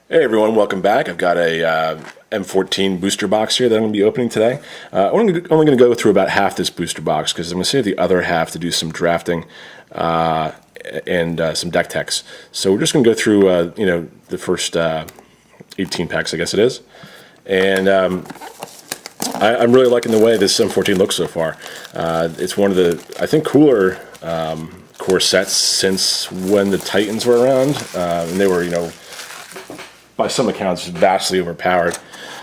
Hey everyone, welcome back. I've got a M14 booster box here that I'm going to be opening today. I'm only going to go through about half this booster box because I'm going to save the other half to do some drafting and some deck techs. So we're just going to go through the first 18 packs, I guess it is. And I'm really liking the way this M14 looks so far. It's one of the, I think, cooler core sets since when the Titans were around, and they were, by some accounts, vastly overpowered.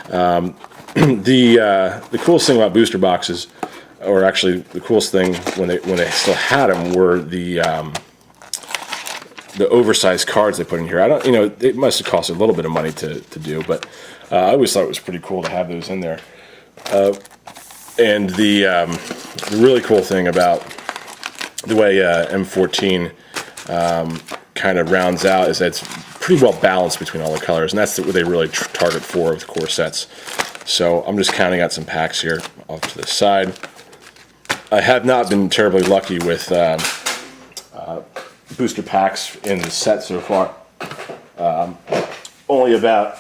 The coolest thing about booster boxes, or actually the coolest thing when they still had them, were the oversized cards they put in here. It must have cost a little bit of money to do, but I always thought it was pretty cool to have those in there. And the really cool thing about the way M14 kind of rounds out is that it's pretty well balanced between all the colors, and that's what they really target for with core sets. So I'm just counting out some packs here off to the side. I have not been terribly lucky with booster packs in the set so far. Only about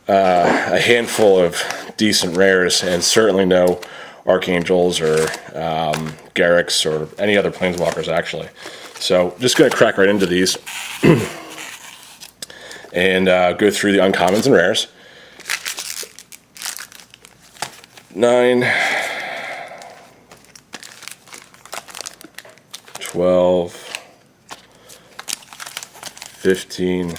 a handful of decent rares, and certainly no Archangels or Garriks or any other Planeswalkers, actually. So just going to crack right into these and go through the uncommons and rares. 9, 12, 15,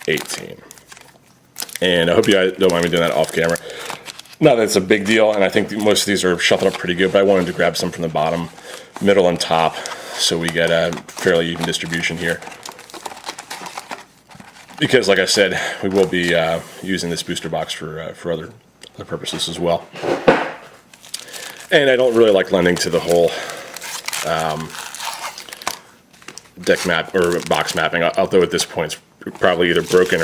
18. And I hope you guys don't mind me doing that off camera. Not that it's a big deal, and I think most of these are shuffled up pretty good, but I wanted to grab some from the bottom, middle, and top so we get a fairly even distribution here. Because, like I said, we will be using this booster box for other purposes as well. And I don't really like lending to the whole deck map or box mapping, although at this point it's probably either broken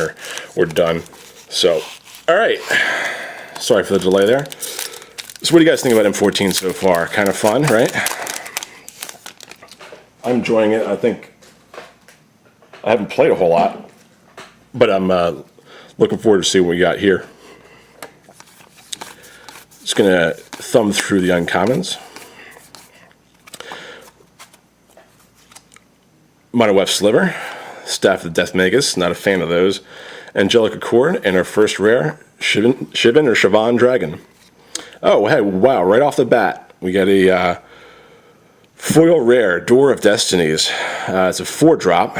or done. So, all right. Sorry for the delay there. So what do you guys think about M14 so far? Kind of fun, right? I'm enjoying it. I think I haven't played a whole lot, but I'm looking forward to see what we got here. Just going to thumb through the uncommons. Monowef Sliver, Staff of the Death Magus, not a fan of those. Angelic Accord, and our first rare, Shivan or Shivan Dragon. Oh, hey, wow, right off the bat, we got a foil rare, Door of Destinies. It's a 4-drop.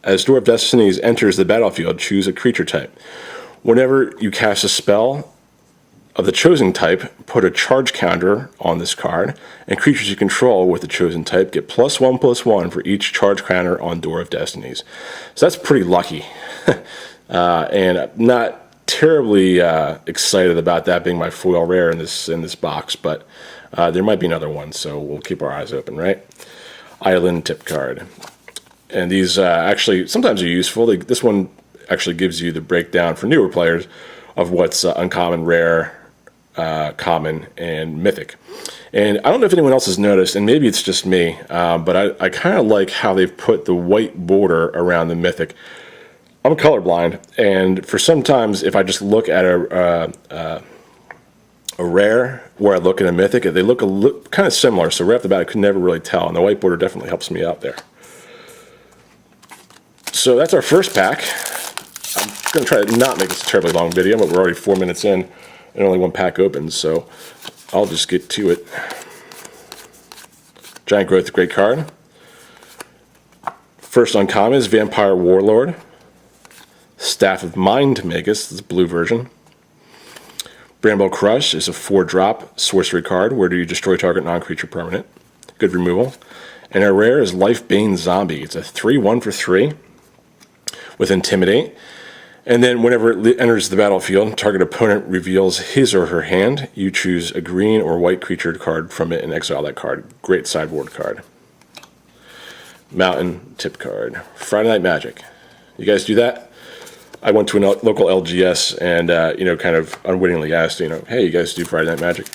As Door of Destinies enters the battlefield, choose a creature type. Whenever you cast a spell of the chosen type, put a charge counter on this card, and creatures you control with the chosen type get +1/+1 for each charge counter on Door of Destinies. So that's pretty lucky. And I'm not terribly excited about that being my foil rare in this box, but there might be another one, so we'll keep our eyes open, right? Island tip card. And these actually sometimes are useful. This one actually gives you the breakdown for newer players of what's uncommon, rare, common, and mythic. And I don't know if anyone else has noticed, and maybe it's just me, but I kind of like how they've put the white border around the mythic. I'm colorblind, and for sometimes if I just look at a rare where I look at a mythic, they look kind of similar, so right off the bat I could never really tell, and the white border definitely helps me out there. So that's our first pack. I'm going to try to not make this a terribly long video, but we're already 4 minutes in and only one pack opens, so I'll just get to it. Giant Growth, great card. First uncommon is Vampire Warlord. Staff of Mind Magus, this is the blue version. Bramble Crush is a 4-drop sorcery card. Where do you destroy target non-creature permanent? Good removal. And our rare is Lifebane Zombie. It's a 3/1 for 3 with Intimidate. And then whenever it enters the battlefield, target opponent reveals his or her hand. You choose a green or white creature card from it and exile that card. Great sideboard card. Mountain tip card. Friday Night Magic. You guys do that? I went to a local LGS and, kind of unwittingly asked, hey, you guys do Friday Night Magic?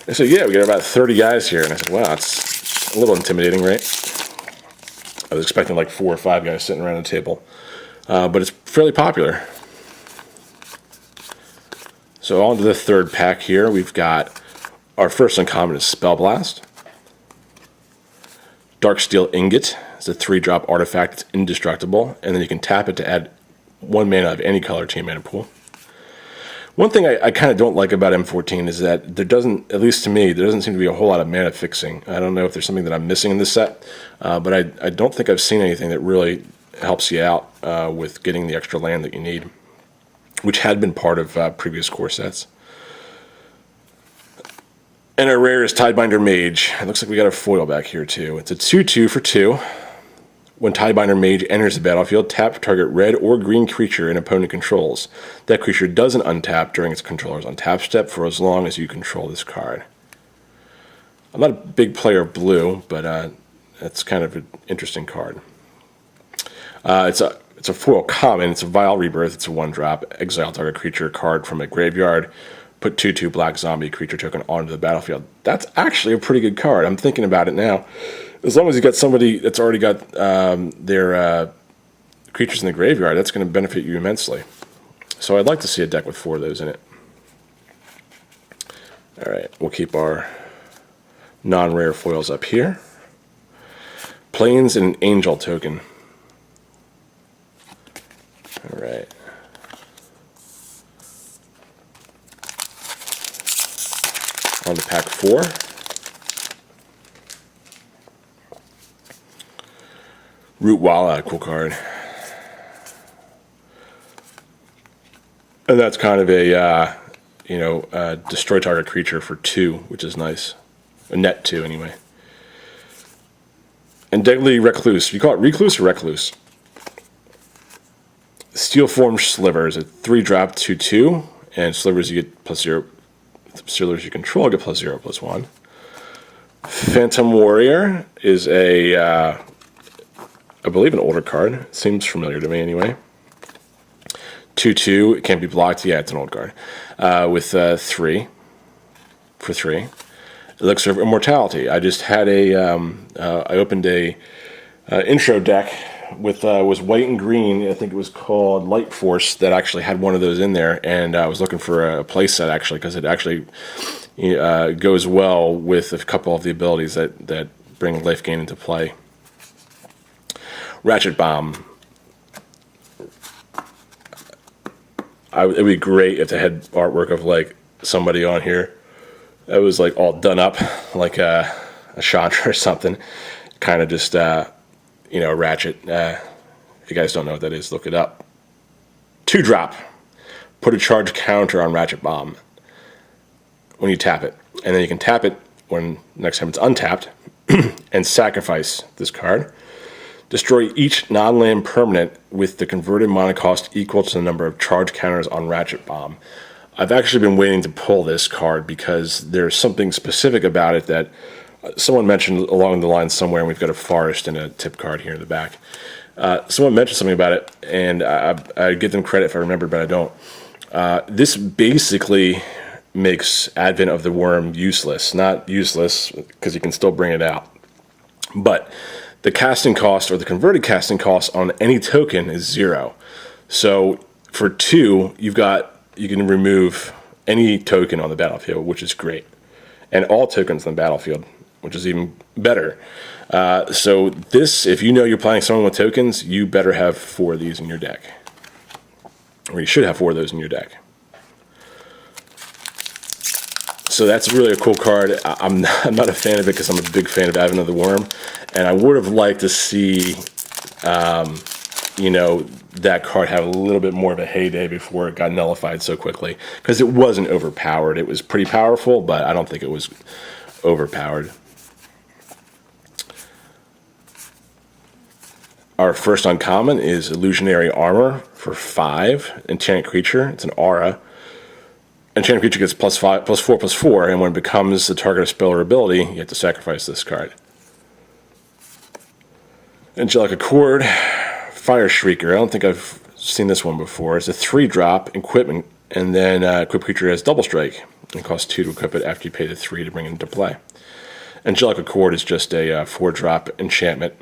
They said, yeah, we got about 30 guys here. And I said, wow, it's a little intimidating, right? I was expecting like 4 or 5 guys sitting around the table, but it's fairly popular. So on to the third pack here. We've got our first uncommon is Spellblast. Darksteel Ingot. It's a 3-drop artifact. It's indestructible, and then you can tap it to add 1 mana of any color to your mana pool. One thing I kind of don't like about M14 is that there doesn't, at least to me, there doesn't seem to be a whole lot of mana fixing. I don't know if there's something that I'm missing in this set, but I don't think I've seen anything that really helps you out with getting the extra land that you need, which had been part of previous core sets. And our rare is Tidebinder Mage. It looks like we got a foil back here too. It's a 2/2 for 2. When Tidebinder Mage enters the battlefield, tap target red or green creature an opponent controls. That creature doesn't untap during its controller's untap step for as long as you control this card. I'm not a big player of blue, but that's kind of an interesting card. It's a foil common. It's a Vile Rebirth. It's a 1-drop. Exile target creature card from a graveyard. Put 2/2 black zombie creature token onto the battlefield. That's actually a pretty good card. I'm thinking about it now. As long as you got somebody that's already got their creatures in the graveyard, that's going to benefit you immensely. So I'd like to see a deck with 4 of those in it. All right, we'll keep our non-rare foils up here. Plains and an Angel token. All right. On to pack 4. Root Walla, cool card. And that's kind of a, destroy target creature for 2, which is nice. A net 2, anyway. And Deadly Recluse. You call it Recluse or Recluse? Steelform Slivers, a 3-drop 2/2, and Slivers you get +0. Slivers you control get +0/+1. Phantom Warrior is a, I believe, an older card. Seems familiar to me anyway. 2/2, it can't be blocked. Yeah, it's an old card. With 3 for 3. Elixir of Immortality. I just had I opened a intro deck with was white and green. I think it was called Light Force that actually had one of those in there, and I was looking for a play set actually because it actually goes well with a couple of the abilities that bring life gain into play. Ratchet Bomb. It would be great if they had artwork of like somebody on here that was like all done up like a Chandra or something, kind of just Ratchet. If you guys don't know what that is, look it up. 2-drop. Put a charge counter on Ratchet Bomb when you tap it, and then you can tap it when next time it's untapped and sacrifice this card. Destroy each non-land permanent with the converted mana cost equal to the number of charge counters on Ratchet Bomb. I've actually been waiting to pull this card because there's something specific about it that someone mentioned along the line somewhere, and we've got a forest and a tip card here in the back. Someone mentioned something about it, and I give them credit if I remember, but I don't. This basically makes Advent of the Worm useless. Not useless, because you can still bring it out. But the casting cost, or the converted casting cost on any token is 0. So for 2, you can remove any token on the battlefield, which is great. And all tokens on the battlefield, which is even better. So this, if you know you're playing someone with tokens, you better have 4 of these in your deck. Or you should have 4 of those in your deck. So that's really a cool card. I'm not a fan of it because I'm a big fan of Advent of the Worm. And I would have liked to see, that card have a little bit more of a heyday before it got nullified so quickly. Because it wasn't overpowered. It was pretty powerful, but I don't think it was overpowered. Our first uncommon is Illusionary Armor for 5. Enchanted creature. It's an aura. Enchanted creature gets +4/+4, and when it becomes the target of spell or ability, you have to sacrifice this card. Angelic Accord, Fire Shrieker. I don't think I've seen this one before. It's a 3-drop equipment, and then equipped creature has double strike. It costs 2 to equip it after you pay the 3 to bring it into play. Angelic Accord is just a 4-drop enchantment.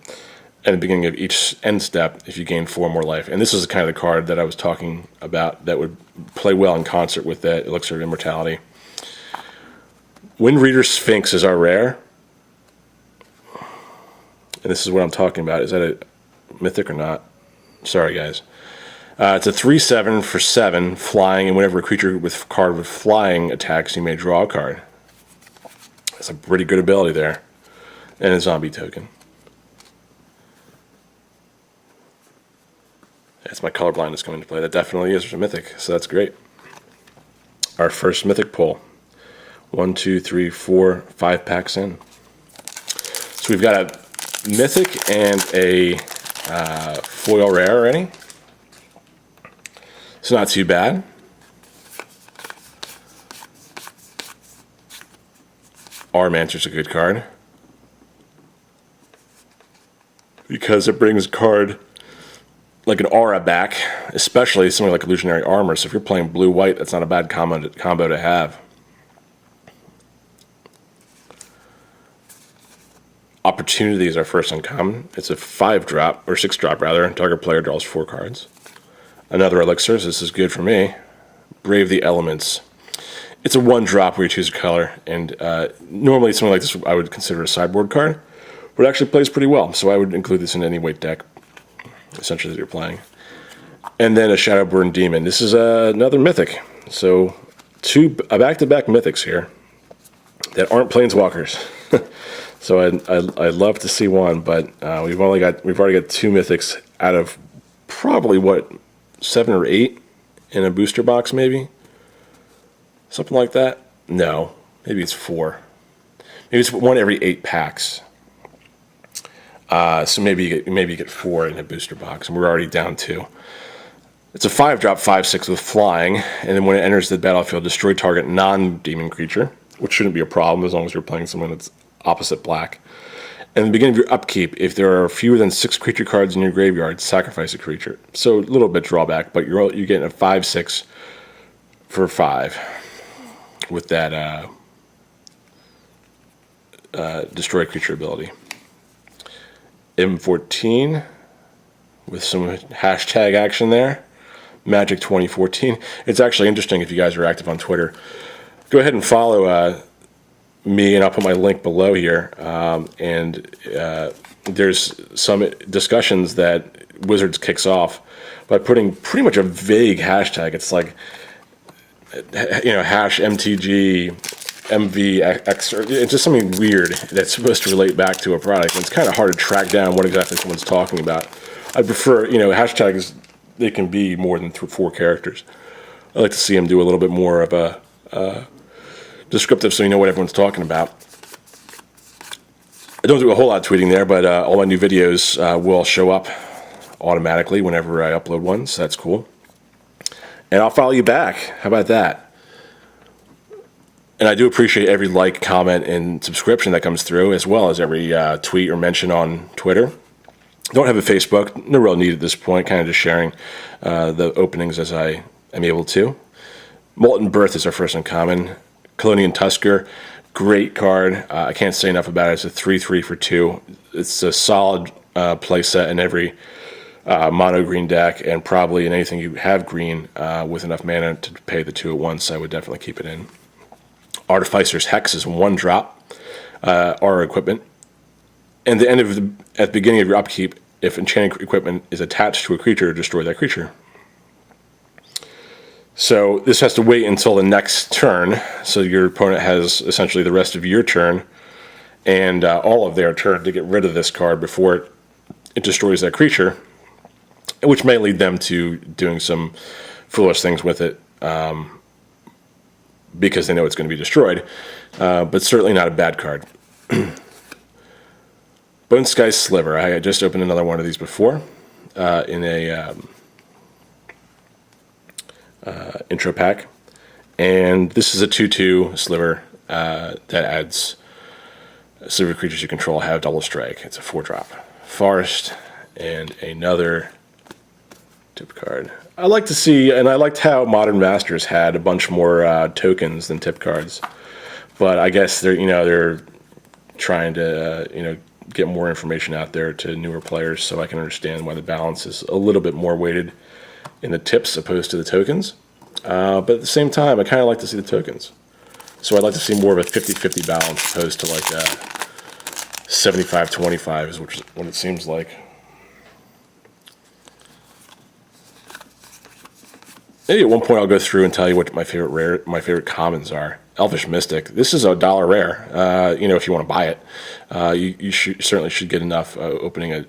at the beginning of each end step if you gain 4 more life. And this is the kind of the card that I was talking about that would play well in concert with that Elixir of Immortality. Wind Reader Sphinx is our rare. And this is what I'm talking about. Is that a mythic or not? Sorry, guys. It's a 3/7 for 7, flying, and whenever a creature with card with flying attacks, you may draw a card. That's a pretty good ability there. And a zombie token. That's my colorblindness coming into play. That definitely is a mythic, so that's great. Our first mythic pull. 1, 2, 3, 4, 5 packs in. So we've got a mythic and a foil rare already. It's not too bad. Armancer's a good card because it brings a card like an aura back, especially something like Illusionary Armor. So if you're playing blue-white, that's not a bad combo to have. Opportunity is our first uncommon. It's a 5-drop, or 6-drop rather, and target player draws 4 cards. Another elixir, so this is good for me. Brave the Elements. It's a 1-drop where you choose a color, and normally something like this I would consider a sideboard card, but it actually plays pretty well, so I would include this in any white deck, essentially, that you're playing. And then a Shadowburn Demon. This is another mythic, so 2 back-to-back mythics here that aren't planeswalkers. So I'd love to see one, but we've already got 2 mythics out of probably what 7 or 8 in a booster box, maybe something like that. No, maybe it's 4. Maybe it's 1 every 8 packs. So maybe you get 4 in a booster box, and we're already down 2. It's a 5-drop 5/6 with flying, and then when it enters the battlefield, destroy target non-demon creature, which shouldn't be a problem as long as you're playing someone that's opposite black. And at the beginning of your upkeep, if there are fewer than 6 creature cards in your graveyard, sacrifice a creature. So a little bit drawback, but you're getting a 5/6 for 5 with that destroy creature ability. M14 with some hashtag action there. Magic 2014. It's actually interesting if you guys are active on Twitter. Go ahead and follow me, and I'll put my link below here. There's some discussions that Wizards kicks off by putting pretty much a vague hashtag. It's like, hash MTG, MVX, or it's just something weird that's supposed to relate back to a product. And it's kind of hard to track down what exactly someone's talking about. I prefer, hashtags, they can be more than 4 characters. I like to see them do a little bit more of a descriptive so you know what everyone's talking about. I don't do a whole lot of tweeting there, but all my new videos will show up automatically whenever I upload one, so that's cool. And I'll follow you back. How about that? And I do appreciate every like, comment, and subscription that comes through, as well as every tweet or mention on Twitter. Don't have a Facebook. No real need at this point. Kind of just sharing the openings as I am able to. Molten Birth is our first uncommon. Colonian Tusker, great card. I can't say enough about it. It's a 3/3 for 2. It's a solid play set in every mono green deck, and probably in anything you have green with enough mana to pay the 2 at once. I would definitely keep it in. Artificer's Hex is 1-drop, aura equipment. And at the beginning of your upkeep, if enchanted equipment is attached to a creature, destroy that creature. So this has to wait until the next turn, so your opponent has essentially the rest of your turn and all of their turn to get rid of this card before it destroys that creature, which may lead them to doing some foolish things with it because they know it's going to be destroyed, but certainly not a bad card. Bone Sky Sliver. I just opened another one of these before in a intro pack, and this is a 2/2 Sliver that adds Sliver creatures you control have double strike. It's a 4-drop. Forest and another tip card. I like to see, and I liked how Modern Masters had a bunch more tokens than tip cards, but I guess they're trying to get more information out there to newer players so I can understand why the balance is a little bit more weighted in the tips opposed to the tokens. But at the same time, I kind of like to see the tokens. So I'd like to see more of a 50-50 balance opposed to like 75-25 is what it seems like. Maybe at one point I'll go through and tell you what my favorite commons are. Elvish Mystic. This is $1 rare. You know, if you want to buy it, you certainly should get enough opening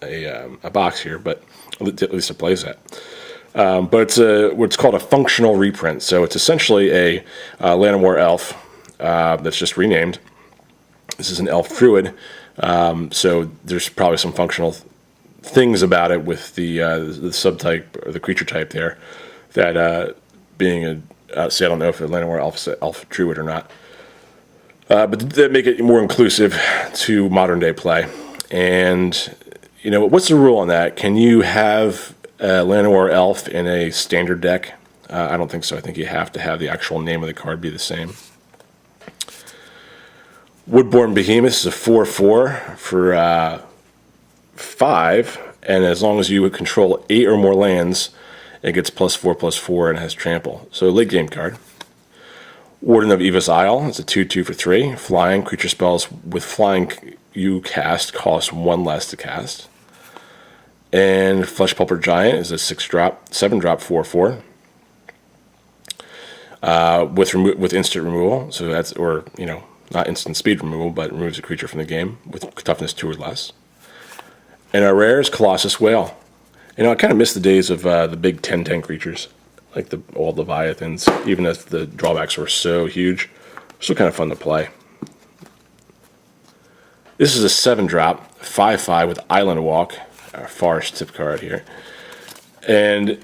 a box here, but at least a playset. But it's what's called a functional reprint. So it's essentially a Llanowar elf that's just renamed. This is an elf druid. So there's probably some functional things about it with the subtype or the creature type there. That being say I don't know if a Llanowar elf druid or not, but that make it more inclusive to modern day play. And you know, what's the rule on that? Can you have a Llanowar elf in a standard deck? I don't think so. I think you have to have the actual name of the card be the same. Woodborn Behemoth is a 4/4 for 5, and as long as you would control 8 or more lands, it gets +4/+4 and has trample. So a late game card. Warden of Eva's Isle is a 2/2 for 3. Flying. Creature spells with flying you cast cost 1 less to cast. And Flesh Pulper Giant is a 7-drop 4/4. With instant removal. So that's, or, you know, not instant speed removal, but removes a creature from the game with toughness 2 or less. And our rare is Colossus Whale. You know, I kind of miss the days of the big 10/10 creatures, like the old Leviathans, even if the drawbacks were so huge. Still kind of fun to play. This is a 7-drop, 5/5 with Island Walk, our forest tip card here. And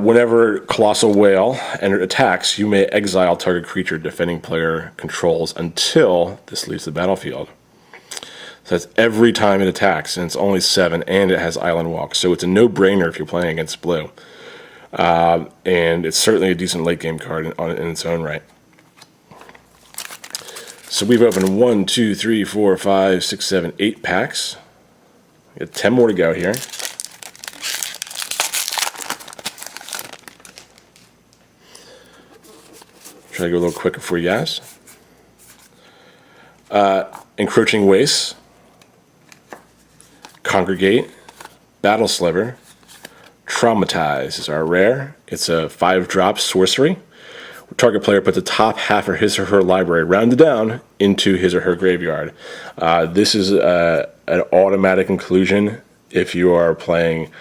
whenever Colossal Whale attacks, you may exile target creature defending player controls until this leaves the battlefield. So that's every time it attacks, and it's only 7, and it has Island Walk. So it's a no-brainer if you're playing against blue. And it's certainly a decent late-game card in its own right. So we've opened 1, 2, 3, 4, 5, 6, 7, 8 packs. We got 10 more to go here. Try to go a little quicker for you guys. Encroaching Wastes. Congregate, Battle Sliver, Traumatize is our rare. It's a 5-drop sorcery. Target player puts the top half of his or her library, rounded down, into his or her graveyard. This is an automatic inclusion if you are playing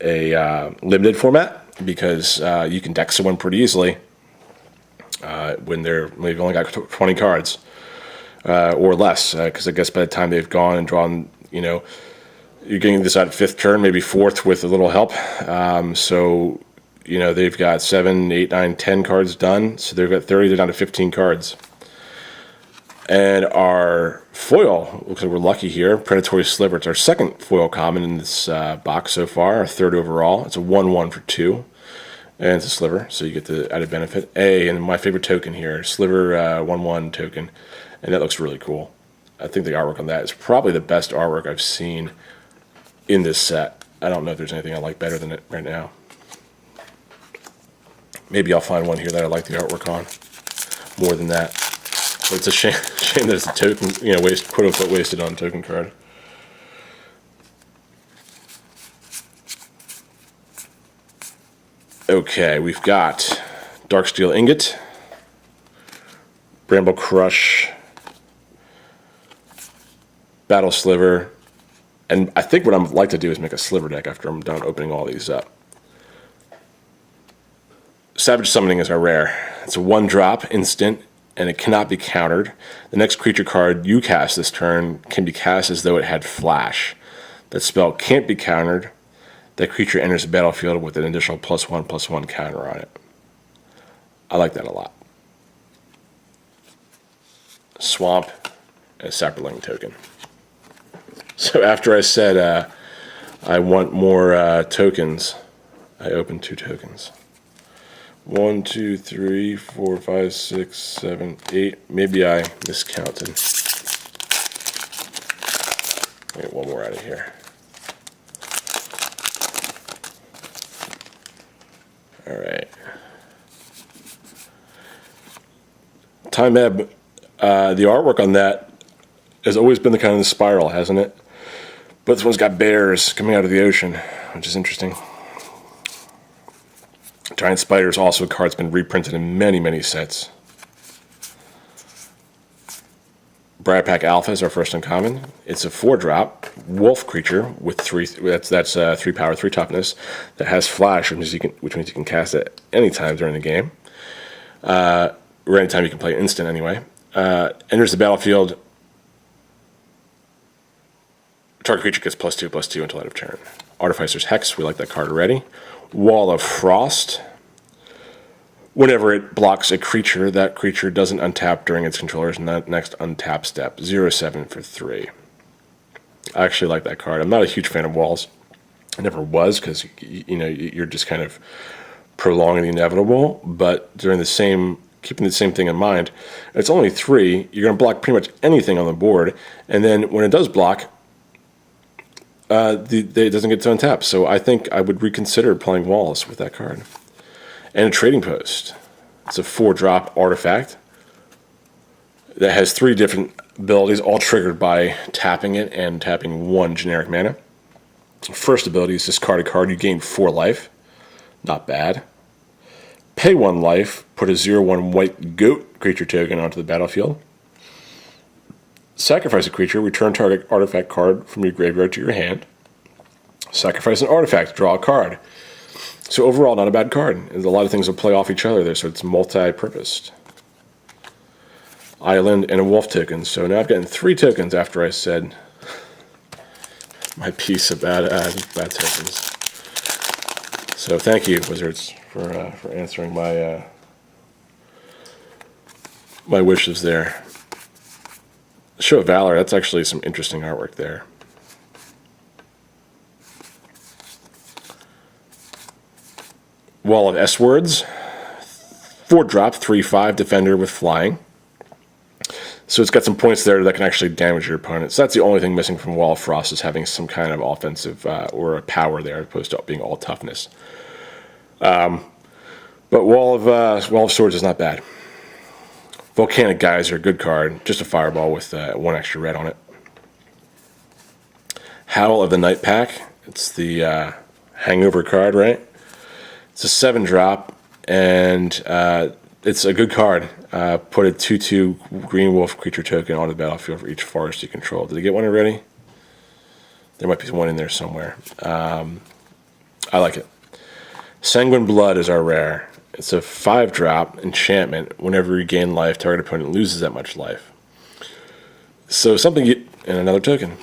a limited format, because you can deck someone pretty easily when they've only got 20 cards or less, because I guess by the time they've gone and drawn, you know, you're getting this out 5th turn, maybe 4th with a little help. So, you know, they've got 7, 8, 9, 10 cards done. So they've got 30, they're down to 15 cards. And our foil, looks like we're lucky here, Predatory Sliver. It's our 2nd foil common in this box so far, our 3rd overall. It's a 1/1 for 2. And it's a sliver, so you get the added benefit. And my favorite token here, Sliver 1/1 token. And that looks really cool. I think the artwork on that is probably the best artwork I've seen in this set. I don't know if there's anything I like better than it right now. Maybe I'll find one here that I like the artwork on more than that. But it's a shame that it's a token, you know, quote unquote wasted on token card. Okay, we've got Darksteel Ingot, Bramble Crush, Battle Sliver, and I think what I'd like to do is make a Sliver deck after I'm done opening all these up. Savage Summoning is our rare. It's a 1-drop instant, and it cannot be countered. The next creature card you cast this turn can be cast as though it had Flash. That spell can't be countered. That creature enters the battlefield with an additional +1/+1 counter on it. I like that a lot. Swamp and a Saproling token. So after I said I want more tokens, I opened 2 tokens. 1, 2, 3, 4, 5, 6, 7, 8. Maybe I miscounted. Get one more out of here. All right. Time Ebb, the artwork on that has always been the kind of the spiral, hasn't it? But this one's got bears coming out of the ocean, which is interesting. Giant Spiders, also a card that's been reprinted in many, many sets. Briar Pack Alpha is our first uncommon. It's a 4-drop wolf creature with 3 power, 3 toughness that has flash, which means you can cast it any time during the game. Or anytime you can play instant anyway. Enters the battlefield. Target creature gets +2/+2 until end of turn. Artificer's Hex, we like that card already. Wall of Frost. Whenever it blocks a creature, that creature doesn't untap during its controller's next untap step. 0/7 for 3. I actually like that card. I'm not a huge fan of walls. I never was, because you're just kind of prolonging the inevitable. But keeping the same thing in mind, it's only 3. You're going to block pretty much anything on the board, and then when it does block, it doesn't get to untap. So I think I would reconsider playing walls with that card. And a Trading Post. It's a 4-drop artifact that has 3 different abilities, all triggered by tapping it and tapping 1 generic mana. First ability is discard a card. You gain 4 life. Not bad. Pay 1 life. Put a 0/1 white goat creature token onto the battlefield. Sacrifice a creature. Return target artifact card from your graveyard to your hand. Sacrifice an artifact. Draw a card. So overall, not a bad card. There's a lot of things that play off each other there, so it's multi-purposed. Island and a wolf token. So now I've gotten 3 tokens after I said my piece about bad tokens. So thank you, Wizards, for answering my my wishes there. Show of Valor, that's actually some interesting artwork there. Wall of S-Words, 4-drop, 3/5 defender with flying. So it's got some points there that can actually damage your opponent. So that's the only thing missing from Wall of Frost, is having some kind of offensive or a power there, as opposed to being all toughness. But Wall of Swords is not bad. Volcanic Geyser, good card, just a fireball with 1 extra red on it. Howl of the Night Pack, it's the hangover card, right? It's a 7-drop, and it's a good card. Put a 2/2 green wolf creature token on the battlefield for each forest you control. Did I get one already? There might be one in there somewhere. I like it. Sanguine Blood is our rare. It's a 5-drop enchantment. Whenever you gain life, target opponent loses that much life. So and another token.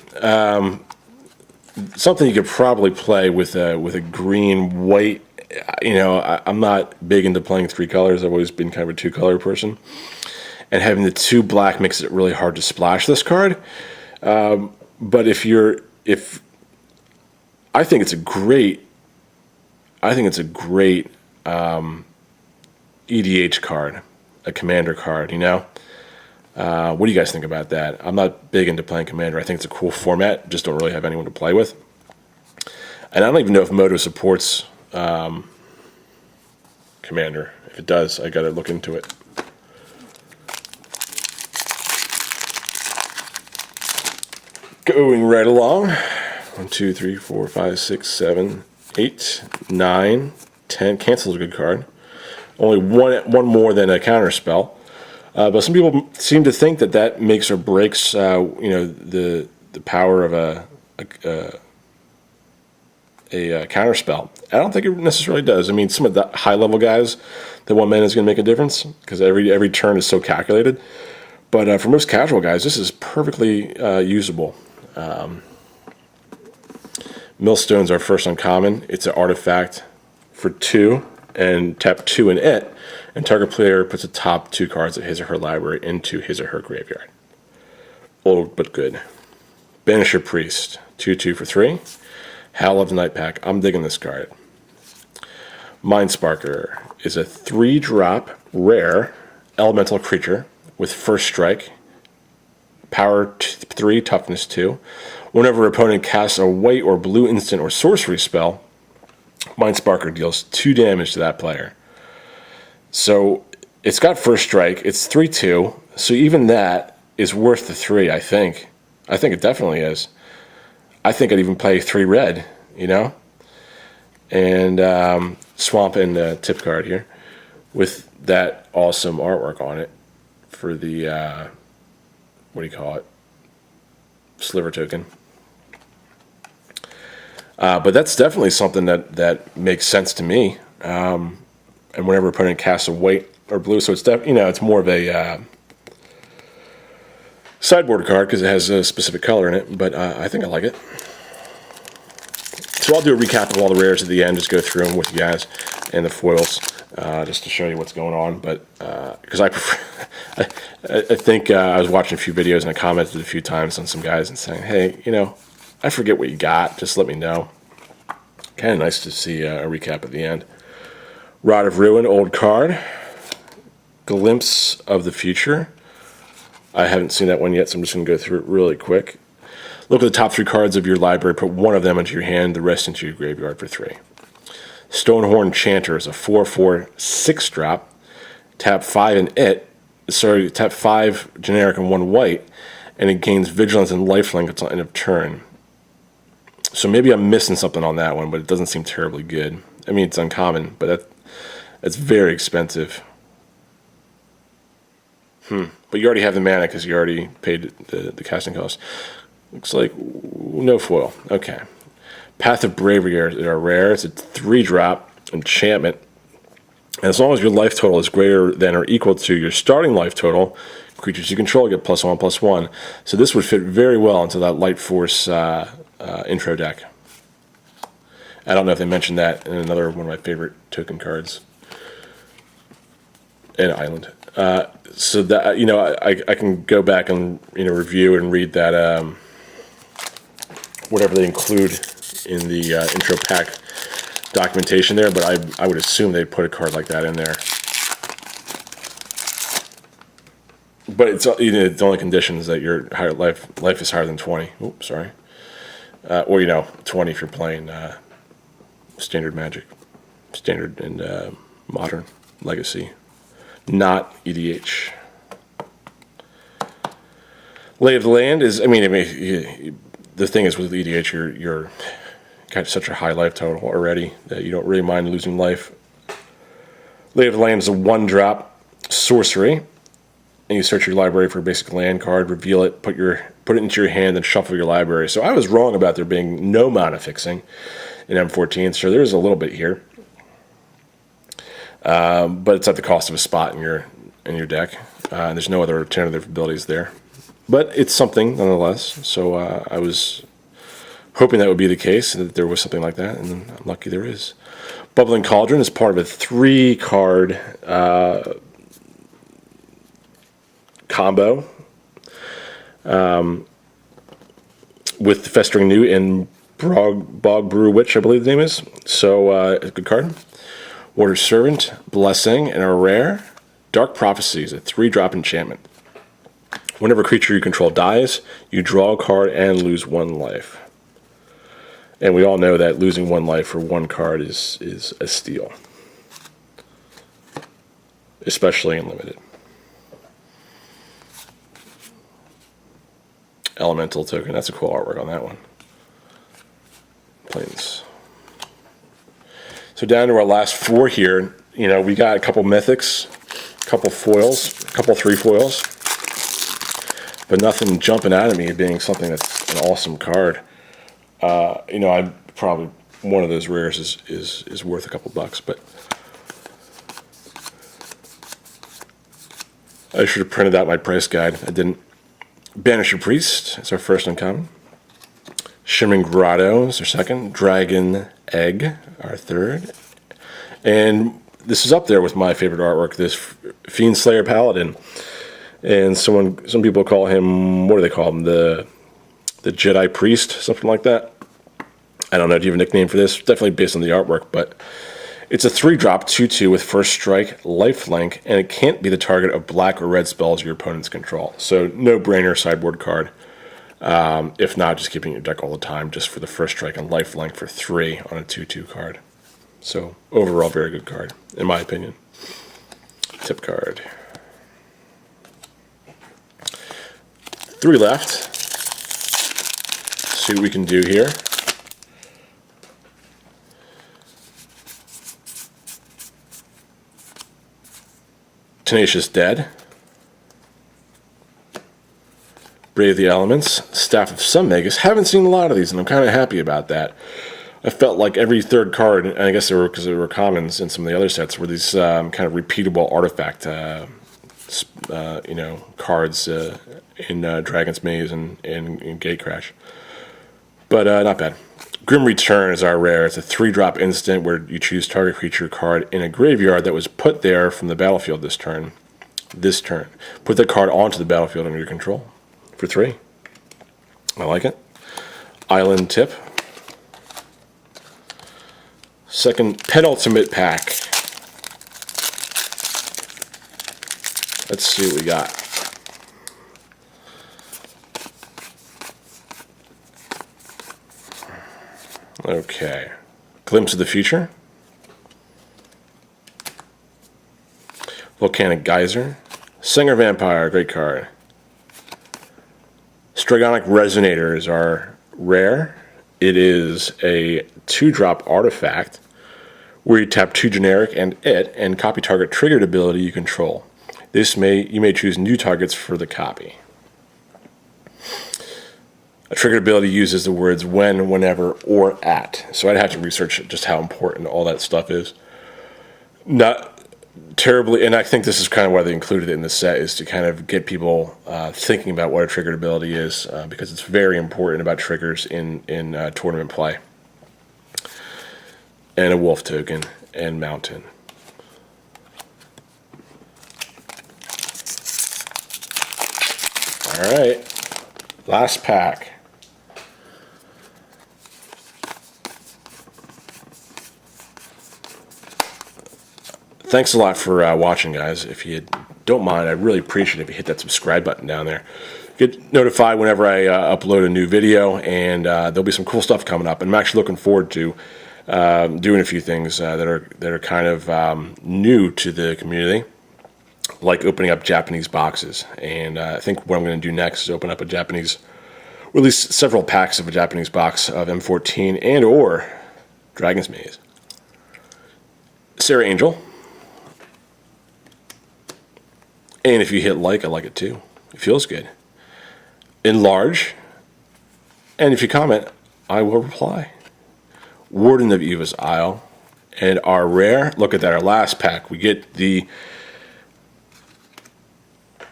Something you could probably play with a green-white. I'm not big into playing 3 colors. I've always been kind of a 2-color person. And having the 2 black makes it really hard to splash this card. But I think it's a great EDH card, a commander card, What do you guys think about that? I'm not big into playing commander. I think it's a cool format. Just don't really have anyone to play with. And I don't even know if Moto supports commander. If it does, I gotta look into it. Going right along. 1, 2, 3, 4, 5, 6, 7, 8, 9, 10. Cancel's a good card. Only one more than a counter spell. But some people seem to think that makes or breaks the power of a counter spell. I don't think it necessarily does. I mean, some of the high level guys, the 1 mana is going to make a difference, because every turn is so calculated. But for most casual guys, this is perfectly usable. Millstone's our first uncommon. It's an artifact for 2, and tap 2 in it, and target player puts the top 2 cards of his or her library into his or her graveyard. Old but good. Banisher Priest, 2/2 for 3. Howl of the Night Pack. I'm digging this card. Mindsparker is a 3-drop rare elemental creature with first strike, power 3, toughness 2. Whenever an opponent casts a white or blue instant or sorcery spell, Mind Sparker deals 2 damage to that player. So it's got first strike. It's 3/2. So even that is worth the 3, I think. I think it definitely is. I think I'd even play 3 red, you know? And swamp in the tip card here with that awesome artwork on it for the, what do you call it? Sliver token. But that's definitely something that makes sense to me. And whenever an opponent casts a white or blue, so it's it's more of a sideboard card because it has a specific color in it. But I think I like it. So I'll do a recap of all the rares at the end. Just go through them with you guys and the foils, just to show you what's going on. But because I prefer, I think I was watching a few videos and I commented a few times on some guys and saying, hey, I forget what you got. Just let me know. Kind of nice to see a recap at the end. Rod of Ruin, old card. Glimpse of the Future. I haven't seen that one yet, so I'm just going to go through it really quick. Look at the top 3 cards of your library. Put one of them into your hand, the rest into your graveyard for 3. Stonehorn Chanter is a 4/4 6-drop. Tap 5 and tap 5 generic and 1 white, and it gains Vigilance and Lifelink until end of turn. So maybe I'm missing something on that one, but it doesn't seem terribly good. I mean, it's uncommon, but that's very expensive. But you already have the mana because you already paid the casting cost. Looks like no foil. Okay. Path of Bravery are rare. It's a 3-drop enchantment. And as long as your life total is greater than or equal to your starting life total, creatures you control get +1/+1. So this would fit very well into that Light Force intro deck. I don't know if they mentioned that in another one of my favorite token cards. And Island. So that I can go back and review and read that whatever they include in the intro pack documentation there, but I would assume they'd put a card like that in there. But it's the only condition is that your higher life is higher than 20. Oops, sorry. Or 20 if you're playing standard Magic, standard and modern Legacy, not EDH. Lay of the Land is, the thing is with EDH, you're got such a high life total already that you don't really mind losing life. Lay of the Land is a 1-drop sorcery, and you search your library for a basic land card, reveal it, put it into your hand, and shuffle your library. So I was wrong about there being no mana fixing in M14, so there's a little bit here. But it's at the cost of a spot in your deck. And there's no other alternative abilities there. But it's something nonetheless. So I was hoping that would be the case, that there was something like that, and I'm lucky there is. Bubbling Cauldron is part of a 3-card combo with Festering Newt and Bog Brew Witch, I believe the name is. So a good card. Water Servant, Blessing, and a rare. Dark Prophecies, a 3-drop enchantment. Whenever a creature you control dies, you draw a card and lose 1 life. And we all know that losing 1 life for 1 card is a steal. Especially in Limited. Elemental token, that's a cool artwork on that one. Plains. So down to our last 4 here, we got a couple mythics, a couple foils, a couple 3 foils, but nothing jumping out at me being something that's an awesome card. I probably one of those rares is worth a couple bucks, but I should have printed out my price guide. I didn't. Banisher Priest is our first uncommon. Shimmering Grotto is our second. Dragon Egg, our third. And this is up there with my favorite artwork, this Fiend Slayer Paladin. And some people call him, what do they call him? The Jedi Priest, something like that. I don't know, do you have a nickname for this? Definitely based on the artwork, but it's a 3-drop 2/2 with first strike, lifelink, and it can't be the target of black or red spells your opponents control. So no-brainer sideboard card. If not, just keeping your deck all the time, just for the first strike and lifelink for 3 on a 2/2 card. So overall, very good card, in my opinion. Tip card. 3 left. See what we can do here. Tenacious Dead. Brave the Elements. Staff of Sun Magus. Haven't seen a lot of these, and I'm kind of happy about that. I felt like every third card, and I guess they were because there were commons in some of the other sets, were these kind of repeatable artifact, cards in Dragon's Maze and in Gatecrash. But not bad. Grim Return is our rare. It's a 3-drop instant where you choose target creature card in a graveyard that was put there from the battlefield this turn. Put that card onto the battlefield under your control for 3. I like it. Island Tip. Second penultimate pack. Let's see what we got. Okay. Glimpse of the Future. Volcanic Geyser. Singer Vampire, great card. Strigonic Resonator is our rare. It is a 2-drop artifact where you tap 2 generic and copy target triggered ability you control. You may choose new targets for the copy. A triggered ability uses the words when, whenever, or at. So I'd have to research just how important all that stuff is. Not terribly, and I think this is kind of why they included it in the set, is to kind of get people thinking about what a triggered ability is, because it's very important about triggers in tournament play. And a wolf token and mountain. All right, last pack. Thanks a lot for watching, guys. If you don't mind, I'd really appreciate it if you hit that subscribe button down there. Get notified whenever I upload a new video, and there'll be some cool stuff coming up. And I'm actually looking forward to doing a few things that are kind of new to the community, like opening up Japanese boxes. And I think what I'm going to do next is open up release several packs of a Japanese box of M14 and or Dragon's Maze. Sarah Angel. And if you hit like, I like it too. It feels good. Enlarge. And if you comment, I will reply. Warden of Eva's Isle. And our rare, look at that, our last pack, we get the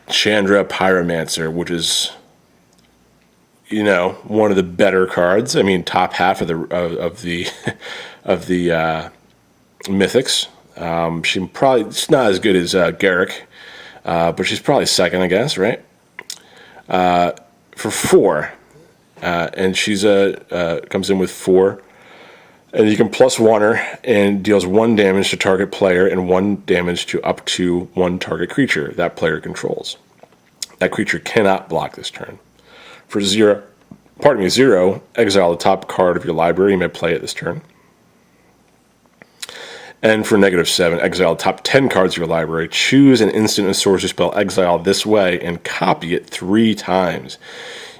Chandra Pyromancer, which is, one of the better cards. I mean, top half of the mythics. She's not as good as Garrick. But she's probably second, I guess, right? For 4, and she's comes in with 4, and you can +1 her and deals 1 damage to target player and 1 damage to up to 1 target creature that player controls. That creature cannot block this turn. For 0, exile the top card of your library. You may play it this turn. And for -7, exile top 10 cards of your library. Choose an instant and sorcery spell, exile this way, and copy it 3 times.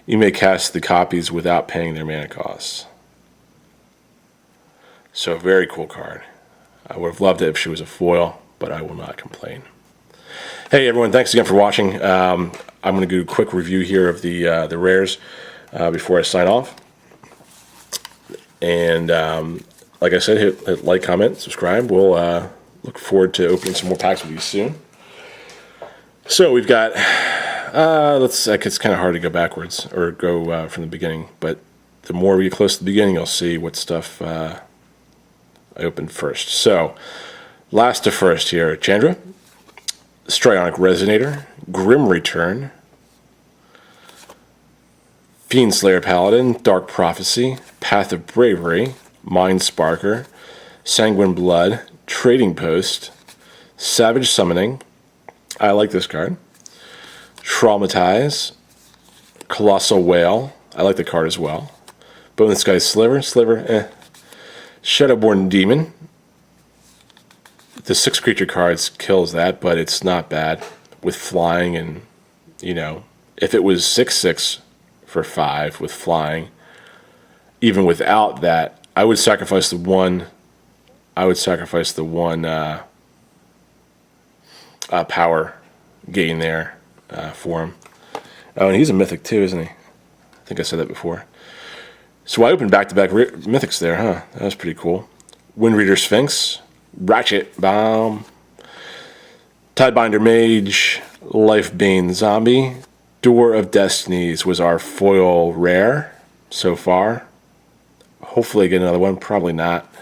You may cast the copies without paying their mana costs. So, very cool card. I would have loved it if she was a foil, but I will not complain. Hey everyone, thanks again for watching. I'm going to do a quick review here of the rares before I sign off. And like I said, hit like, comment, subscribe. We'll look forward to opening some more packs with you soon. So we've got, it's kind of hard to go backwards or go from the beginning, but the more we get close to the beginning, you'll see what stuff I opened first. So, last to first here, Chandra, Strigonic Resonator, Grim Return, Fiendslayer Paladin, Dark Prophecy, Path of Bravery, Mind Sparker, Sanguine Blood, Trading Post, Savage Summoning, I like this card, Traumatize, Colossal Whale, I like the card as well. Bonus Sky Sliver, eh. Shadowborn Demon. The 6 creature cards kills that, but it's not bad with flying, and you know, if it was 6/6 for 5 with flying, even without that, I would sacrifice the one. I would sacrifice the one power gain there for him. Oh, and he's a mythic too, isn't he? I think I said that before. So I opened back-to-back mythics there, huh? That was pretty cool. Windreader Sphinx, Ratchet Bomb, Tidebinder Mage, Lifebane Zombie, Door of Destinies was our foil rare so far. Hopefully I get another one, probably not.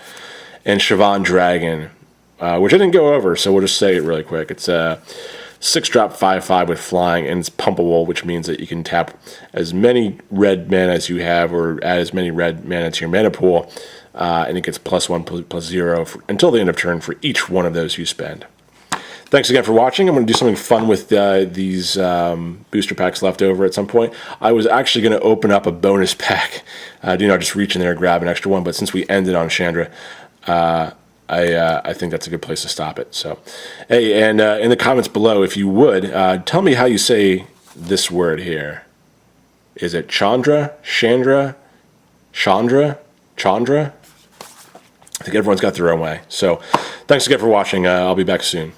And Siobhan Dragon, which I didn't go over, so we'll just say it really quick. It's a 6-drop 5/5 with flying, and it's pumpable, which means that you can tap as many red mana as you have, or add as many red mana to your mana pool, and it gets +1, +0 until the end of turn for each one of those you spend. Thanks again for watching. I'm going to do something fun with these booster packs left over at some point. I was actually going to open up a bonus pack, just reach in there and grab an extra one, but since we ended on Chandra, I think that's a good place to stop it. So, hey, and in the comments below, if you would, tell me how you say this word here. Is it Chandra, Chandra, Chandra, Chandra? I think everyone's got their own way. So, thanks again for watching. I'll be back soon.